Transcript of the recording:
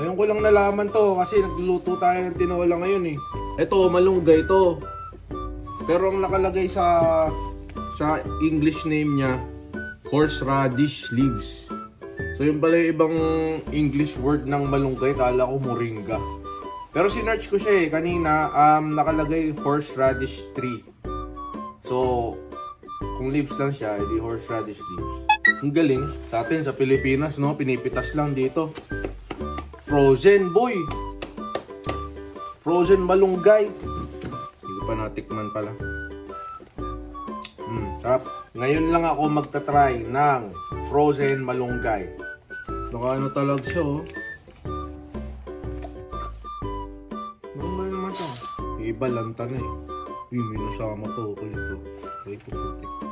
Ngayon ko lang nalaman to kasi nagluluto tayo ng tinola ngayon eh. Ito, malunggay to. Pero ang nakalagay sa English name niya, horseradish leaves. So yung pala yung ibang English word ng malunggay, kala ko moringa. Pero sinearch ko siya eh kanina, nakalagay horseradish tree. So kung leaves lang siya, edi horseradish leaves. Ang galing. Sa atin, sa Pilipinas, no? Pinipitas lang dito. Frozen, boy! Frozen malunggay. Hindi ko pa natikman pala. Sarap. Ngayon lang ako magta-try ng frozen malunggay. Naka ano talaga siya, oh. Malunggay naman siya. Iba lanta na eh. Uy, may nasama pa ako ito. Wait, puputik.